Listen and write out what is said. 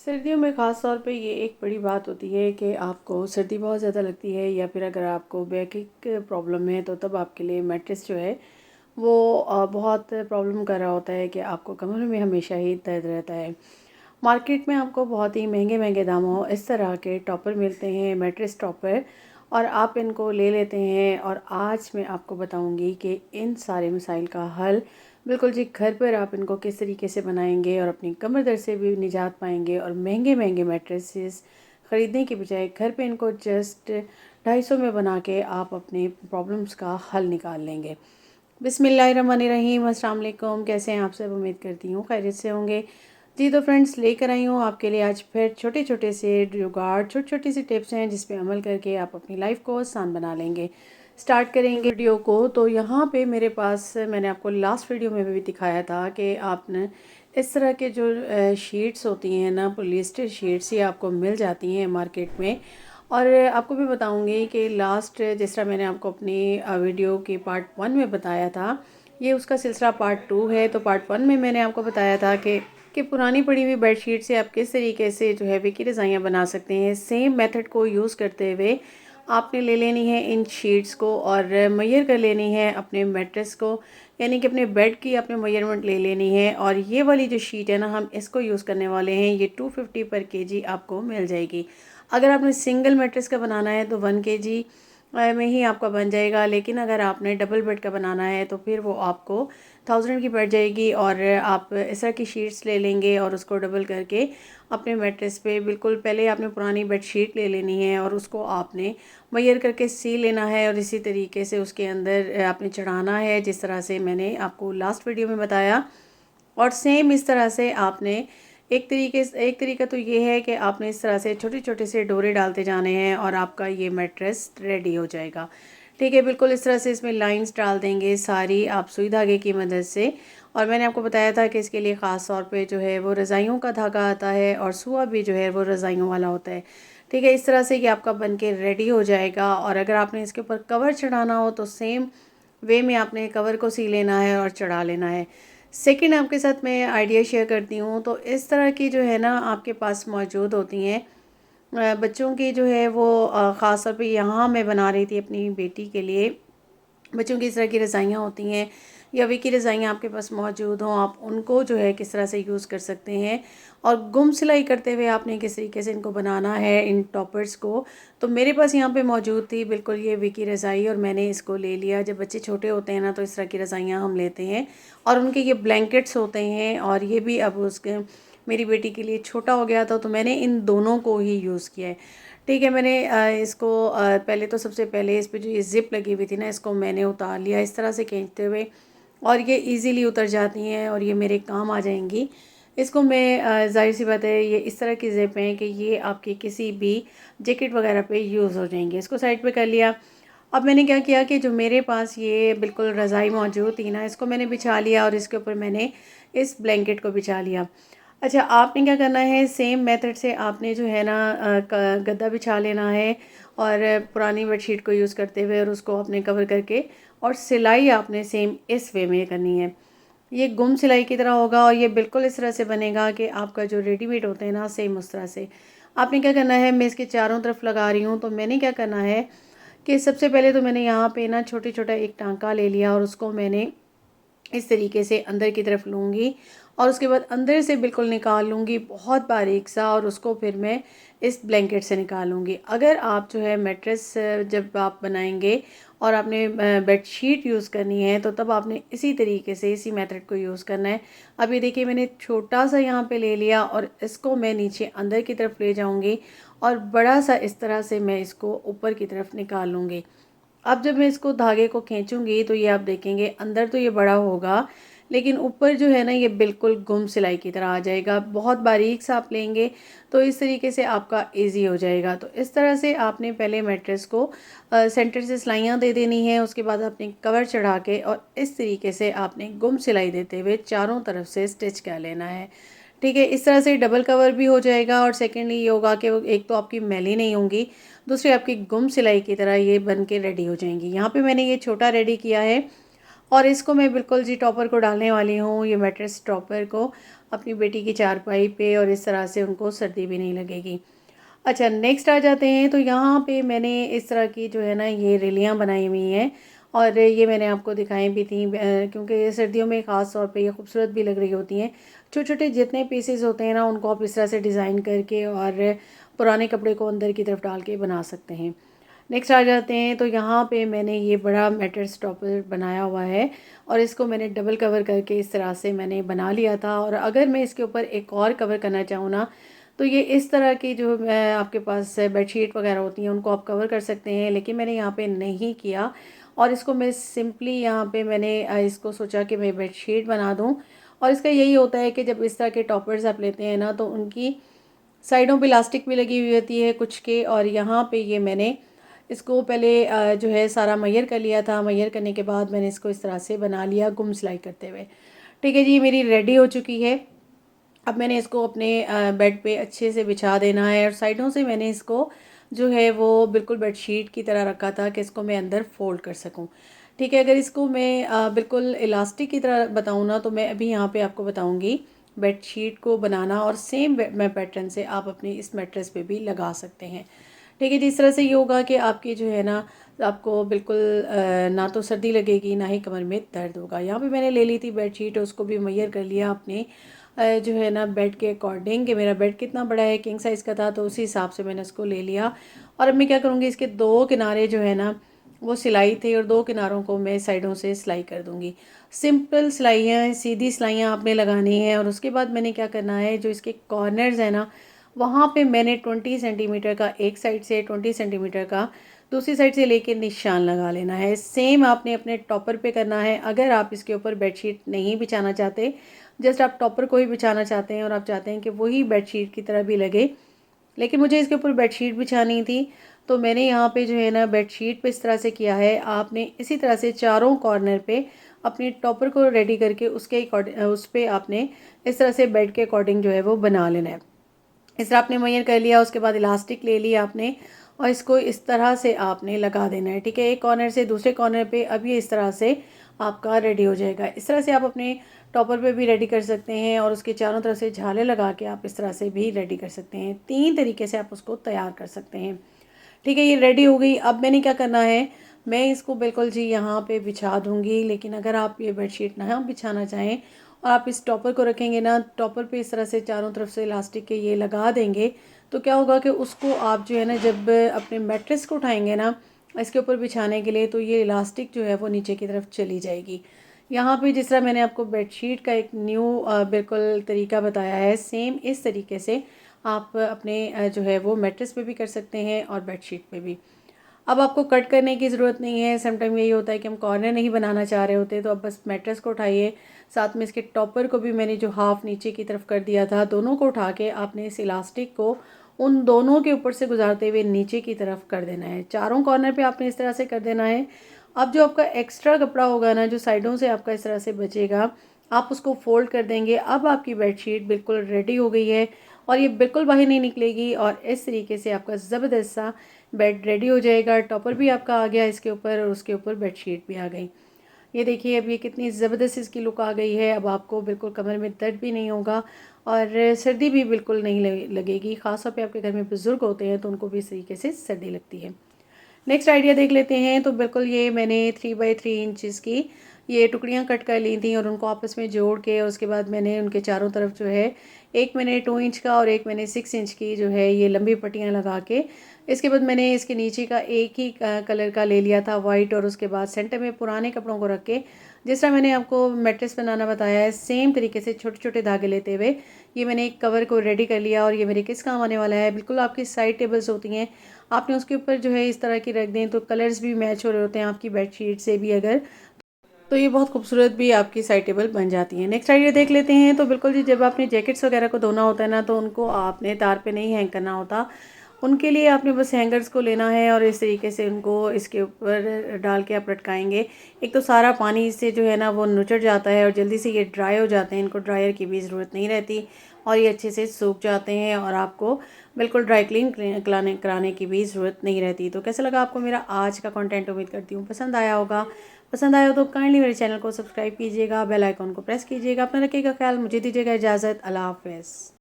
सर्दियों में ख़ास तौर पे ये एक बड़ी बात होती है कि आपको सर्दी बहुत ज़्यादा लगती है या फिर अगर आपको बैक एक प्रॉब्लम है तो तब आपके लिए मैट्रेस जो है वो बहुत प्रॉब्लम कर रहा होता है कि आपको कमर में हमेशा ही दर्द रहता है। मार्केट में आपको बहुत ही महंगे महंगे दामों इस तरह के टॉपर मिलते हैं, मैट्रेस टॉपर, और आप इनको ले लेते हैं। और आज मैं आपको बताऊंगी कि इन सारे मसाइल का हल बिल्कुल जी घर पर आप इनको किस तरीके से बनाएंगे और अपनी कमर दर्द से भी निजात पाएंगे। और महंगे महंगे मैट्रेसेस ख़रीदने के बजाय घर पे इनको जस्ट 250 में बना के आप अपने प्रॉब्लम्स का हल निकाल लेंगे। बिस्मिल्लाहिर्रहमानिर्रहीम, अस्सलाम वालेकुम। कैसे हैं आप सब? उम्मीद करती हूँ खैरियत से होंगे। जी तो फ्रेंड्स, लेकर आई हूँ आपके लिए आज फिर छोटे छोटे से जुगाड़, छोटी छोटी सी टिप्स हैं जिस पे अमल करके आप अपनी लाइफ को आसान बना लेंगे। स्टार्ट करेंगे वीडियो को। तो यहाँ पे मेरे पास, मैंने आपको लास्ट वीडियो में भी दिखाया था कि आपने इस तरह के जो शीट्स होती हैं ना, पॉलिएस्टर शीट्स, ये आपको मिल जाती हैं मार्केट में। और आपको भी बताऊंगी कि लास्ट जिस तरह मैंने आपको अपनी वीडियो के पार्ट 1 में बताया था, ये उसका सिलसिला पार्ट 2 है। तो पार्ट 1 में मैंने आपको बताया था कि पुरानी पड़ी हुई बेडशीट से आप किस तरीके से जो है विकी रज़ाइयाँ बना सकते हैं। सेम मेथड को यूज़ करते हुए आपने ले लेनी है इन शीट्स को और मेजर कर लेनी है अपने मैट्रेस को, यानी कि अपने बेड की आपने मेजरमेंट ले लेनी है। और ये वाली जो शीट है ना, हम इसको यूज़ करने वाले हैं, ये 250 पर केजी आपको मिल जाएगी। अगर आपने सिंगल मैट्रेस का बनाना है तो 1 केजी में ही आपका बन जाएगा, लेकिन अगर आपने डबल बेड का बनाना है तो फिर वो आपको 1000 की पड़ जाएगी। और आप इस तरह की शीट्स ले लेंगे और उसको डबल करके अपने मैट्रेस पे, बिल्कुल पहले आपने पुरानी बेड शीट ले लेनी है और उसको आपने मेजर करके सी लेना है और इसी तरीके से उसके अंदर आपने चढ़ाना है, जिस तरह से मैंने आपको लास्ट वीडियो में बताया। और सेम इस तरह से आपने एक तरीका तो ये है कि आपने इस तरह से छोटे छोटे से डोरे डालते जाने हैं और आपका ये मैट्रेस रेडी हो जाएगा। ठीक है, बिल्कुल इस तरह से इसमें लाइंस डाल देंगे सारी आप सुई धागे की मदद से। और मैंने आपको बताया था कि इसके लिए ख़ास तौर पे जो है वो रज़ाइयों का धागा आता है और सुआ भी जो है वो रज़ाइयों वाला होता है। ठीक है, इस तरह से ये आपका बन के रेडी हो जाएगा। और अगर आपने इसके ऊपर कवर चढ़ाना हो तो सेम वे में आपने कवर को सी लेना है और चढ़ा लेना है। सेकंड, आपके साथ मैं आइडिया शेयर करती हूँ। तो इस तरह की जो है ना आपके पास मौजूद होती हैं बच्चों की जो है वो ख़ास तौर पे यहाँ मैं बना रही थी अपनी बेटी के लिए। बच्चों की इस तरह की रज़ाइयाँ होती हैं या वे की रज़ाइयाँ आपके पास मौजूद हों, आप उनको जो है किस तरह से यूज़ कर सकते हैं। और गुम सिलाई करते हुए आपने किस तरीके से इनको बनाना है इन टॉपर्स को। तो मेरे पास यहाँ पे मौजूद थी बिल्कुल ये वी की रज़ाई और मैंने इसको ले लिया। जब बच्चे छोटे होते हैं ना तो इस तरह की रज़ाइयाँ हम लेते हैं और उनके ये ब्लैंकेट्स होते हैं। और ये भी अब उसके मेरी बेटी के लिए छोटा हो गया था तो मैंने इन दोनों को ही यूज़ किया है। ठीक है, मैंने इसको पहले तो सबसे पहले इस पे जो ये ज़िप लगी हुई थी ना, इसको मैंने उतार लिया इस तरह से खींचते हुए, और ये इजीली उतर जाती हैं और ये मेरे काम आ जाएंगी। इसको मैं ज़ाहिर सी बात है, ये इस तरह की ज़िप हैं कि ये आपकी किसी भी जैकेट वगैरह पे यूज़ हो जाएंगे। इसको साइड पे कर लिया। अब मैंने क्या किया कि जो मेरे पास ये बिल्कुल रज़ाई मौजूद थी ना, इसको मैंने बिछा लिया और इसके ऊपर मैंने इस ब्लैंकेट को बिछा लिया। अच्छा, आपने क्या करना है, सेम मेथड से आपने जो है ना गद्दा बिछा लेना है और पुरानी बेडशीट को यूज़ करते हुए और उसको आपने कवर करके, और सिलाई आपने सेम इस वे में करनी है। ये गुम सिलाई की तरह होगा और ये बिल्कुल इस तरह से बनेगा कि आपका जो रेडीमेड होते हैं ना, सेम उस तरह से। आपने क्या करना है, मैं इसके चारों तरफ लगा रही हूँ। तो मैंने क्या करना है कि सबसे पहले तो मैंने यहाँ पे ना छोटे छोटा एक टांका ले लिया और उसको मैंने इस तरीके से अंदर की तरफ लूँगी और उसके बाद अंदर से बिल्कुल निकाल लूँगी बहुत बारीक सा, और उसको फिर मैं इस ब्लैंकेट से निकालूँगी। अगर आप जो है मैट्रेस जब आप बनाएंगे और आपने बेडशीट यूज़ करनी है तो तब आपने इसी तरीके से इसी मेथड को यूज़ करना है। अब ये देखिए, मैंने छोटा सा यहाँ पे ले लिया और इसको मैं नीचे अंदर की तरफ ले जाऊँगी और बड़ा सा इस तरह से मैं इसको ऊपर की तरफ निकाल लूँगी। अब जब मैं इसको धागे को खींचूंगी तो ये आप देखेंगे अंदर तो ये बड़ा होगा, लेकिन ऊपर जो है ना ये बिल्कुल गुम सिलाई की तरह आ जाएगा। बहुत बारीक सा आप लेंगे तो इस तरीके से आपका इजी हो जाएगा। तो इस तरह से आपने पहले मैट्रेस को सेंटर से सिलाइयाँ दे देनी है, उसके बाद आपने कवर चढ़ा के और इस तरीके से आपने गुम सिलाई देते हुए चारों तरफ से स्टिच कर लेना है। ठीक है, इस तरह से डबल कवर भी हो जाएगा और सेकेंडली ये होगा कि एक तो आपकी मैली नहीं होंगी, दूसरी आपकी गुम सिलाई की तरह ये बन के रेडी हो जाएंगी। यहाँ पे मैंने ये छोटा रेडी किया है और इसको मैं बिल्कुल जी टॉपर को डालने वाली हूँ, ये मैट्रेस टॉपर को। अपनी बेटी की चारपाई पे, और इस तरह से उनको सर्दी भी नहीं लगेगी। अच्छा, नेक्स्ट आ जाते हैं। तो यहाँ पे मैंने इस तरह की जो है ना ये रेलियाँ बनाई हुई हैं, और ये मैंने आपको दिखाई भी थी, क्योंकि ये सर्दियों में ख़ास तौर पे ये खूबसूरत भी लग रही होती हैं। छोटे छोटे जितने पीसेस होते हैं ना, उनको आप इस तरह से डिज़ाइन करके और पुराने कपड़े को अंदर की तरफ डाल के बना सकते हैं। नेक्स्ट आ जाते हैं। तो यहाँ पे मैंने ये बड़ा मैट्रेस टॉपर बनाया हुआ है, और इसको मैंने डबल कवर करके इस तरह से मैंने बना लिया था। और अगर मैं इसके ऊपर एक और कवर करना चाहूँ ना, तो ये इस तरह की जो आपके पास बेडशीट वगैरह होती हैं उनको आप कवर कर सकते हैं, लेकिन मैंने यहाँ पे नहीं किया। और इसको मैं सिंपली यहाँ पे मैंने इसको सोचा कि मैं बेडशीट बना दूँ। और इसका यही होता है कि जब इस तरह के टॉपर्स आप लेते हैं ना, तो उनकी साइडों पे इलास्टिक भी लगी हुई होती है कुछ के, और यहाँ पे ये मैंने इसको पहले जो है सारा मैयर कर लिया था। मैयर करने के बाद मैंने इसको इस तरह से बना लिया गुम सिलाई करते हुए। ठीक है जी, मेरी रेडी हो चुकी है। अब मैंने इसको अपने बेड पे अच्छे से बिछा देना है, और साइडों से मैंने इसको जो है वो बिल्कुल बेडशीट की तरह रखा था कि इसको मैं अंदर फ़ोल्ड कर सकूं। ठीक है, अगर इसको मैं बिल्कुल इलास्टिक की तरह बताऊं ना, तो मैं अभी यहाँ पे आपको बताऊंगी बेडशीट को बनाना, और सेम मैं पैटर्न से आप अपनी इस मैट्रेस पे भी लगा सकते हैं। ठीक है जी, इस तरह से ये होगा कि आपकी जो है ना, आपको बिल्कुल ना तो सर्दी लगेगी ना ही कमर में दर्द होगा। यहाँ पे मैंने ले ली थी बेडशीट, उसको भी मैयर कर लिया अपने जो है ना बेड के अकॉर्डिंग, कि मेरा बेड कितना बड़ा है, किंग साइज़ का था, तो उसी हिसाब से मैंने उसको ले लिया। और अब मैं क्या करूँगी, इसके दो किनारे जो है ना वो सिलाई थे, और दो किनारों को मैं साइडों से सिलाई कर दूँगी। सिंपल सिलाइयाँ, सीधी सिलाइयाँ आपने लगानी है। और उसके बाद मैंने क्या करना है, जो इसके कॉर्नर्स हैं ना, वहाँ पे मैंने 20 सेंटीमीटर का एक साइड से, 20 सेंटीमीटर का दूसरी साइड से लेके निशान लगा लेना है। सेम आपने अपने टॉपर पे करना है। अगर आप इसके ऊपर बेडशीट नहीं बिछाना चाहते, जस्ट आप टॉपर को ही बिछाना चाहते हैं और आप चाहते हैं कि वही बेडशीट की तरह भी लगे, लेकिन मुझे इसके ऊपर बेडशीट बिछानी थी, तो मैंने यहाँ पे जो है ना बेडशीट पे इस तरह से किया है। आपने इसी तरह से चारों कॉर्नर पे अपने टॉपर को रेडी करके उसके अकॉर्डिंग उस पर आपने इस तरह से बेड के अकॉर्डिंग जो है वो बना लेना है। इस तरह आपने मैयर कर लिया, उसके बाद इलास्टिक ले लिया आपने, और इसको इस तरह से आपने लगा देना है। ठीक है, एक कॉर्नर से दूसरे कॉर्नर पे अब ये इस तरह से आपका रेडी हो जाएगा। इस तरह से आप अपने टॉपर पे भी रेडी कर सकते हैं, और उसके चारों तरफ से झाले लगा के आप इस तरह से भी रेडी कर सकते हैं। 3 तरीके से आप उसको तैयार कर सकते हैं। ठीक है, ये रेडी हो गई। अब मैंने क्या करना है, मैं इसको बिल्कुल जी यहाँ पे बिछा दूँगी। लेकिन अगर आप ये बेडशीट ना बिछाना चाहें और आप इस टॉपर को रखेंगे ना, टॉपर पे इस तरह से चारों तरफ से इलास्टिक के ये लगा देंगे, तो क्या होगा कि उसको आप जो है ना जब अपने मैट्रेस को उठाएंगे ना इसके ऊपर बिछाने के लिए, तो ये इलास्टिक जो है वो नीचे की तरफ चली जाएगी। यहाँ पे जिस तरह मैंने आपको बेडशीट का एक न्यू बिल्कुल तरीका बताया है, सेम इस तरीके से आप अपने जो है वो मैट्रेस पे भी कर सकते हैं और बेडशीट पे भी। अब आपको कट करने की ज़रूरत नहीं है। समटाइम यही होता है कि हम कॉर्नर नहीं बनाना चाह रहे होते, तो अब बस मैट्रेस को उठाइए, साथ में इसके टॉपर को भी मैंने जो हाफ नीचे की तरफ कर दिया था, दोनों को उठा के आपने इस इलास्टिक को उन दोनों के ऊपर से गुजारते हुए नीचे की तरफ कर देना है। चारों कॉर्नर पे आपने इस तरह से कर देना है। अब जो आपका एक्स्ट्रा कपड़ा होगा ना, जो साइडों से आपका इस तरह से बचेगा, आप उसको फोल्ड कर देंगे। अब आपकी बेडशीट बिल्कुल रेडी हो गई है, और ये बिल्कुल बाहर नहीं निकलेगी, और इस तरीके से आपका ज़बरदस्त सा बेड रेडी हो जाएगा। टॉपर भी आपका आ गया इसके ऊपर, और उसके ऊपर बेडशीट भी आ गई। ये देखिए अब ये कितनी ज़बरदस्त इसकी लुक आ गई है। अब आपको बिल्कुल कमर में दर्द भी नहीं होगा, और सर्दी भी बिल्कुल नहीं लगेगी। ख़ास तौर पे आपके घर में बुज़ुर्ग होते हैं तो उनको भी इस तरीके से सर्दी लगती है। नेक्स्ट आइडिया देख लेते हैं। तो बिल्कुल ये मैंने 3x3 इंचज़ की ये टुकड़ियाँ कट कर ली थी, और उनको आपस में जोड़ के उसके बाद मैंने उनके चारों तरफ जो है, एक मैंने 2 इंच का और एक मैंने 6 इंच की जो है ये लंबी पट्टियाँ लगा के, इसके बाद मैंने इसके नीचे का एक ही कलर का ले लिया था वाइट, और उसके बाद सेंटर में पुराने कपड़ों को रख के, जिस तरह मैंने आपको मैट्रेस बनाना बताया है, सेम तरीके से छोटे छोटे धागे लेते हुए ये मैंने एक कवर को रेडी कर लिया। और ये मेरे किस काम आने वाला है, बिल्कुल आपकी साइड टेबल्स होती हैं, आपने उसके ऊपर जो है इस तरह की रख दें, तो कलर्स भी मैच हो रहे होते हैं आपकी बेडशीट से भी अगर, तो ये बहुत खूबसूरत भी आपकी साइड टेबल बन जाती है। नेक्स्ट आइडिया देख लेते हैं। तो बिल्कुल जी, जब आपने जैकेट्स वगैरह को धोना होता है ना, तो उनको आपने तार पे नहीं हैंग करना होता। उनके लिए आपने बस हैंगर्स को लेना है, और इस तरीके से उनको इसके ऊपर डाल के आप लटकाएंगे। एक तो सारा पानी से जो है ना वो नुचड़ जाता है, और जल्दी से ये ड्राई हो जाते हैं, इनको ड्रायर की भी ज़रूरत नहीं रहती, और ये अच्छे से सूख जाते हैं, और आपको बिल्कुल ड्राई क्लीन कराने की भी ज़रूरत नहीं रहती। तो कैसा लगा आपको मेरा आज का कंटेंट, उम्मीद करती हूँ पसंद आया होगा। पसंद आया तो काइंडली मेरे चैनल को सब्सक्राइब कीजिएगा, बेल आइकॉन को प्रेस कीजिएगा। अपना रखिएगा ख्याल, मुझे दीजिएगा इजाज़त। अल्लाह हाफ़िज़।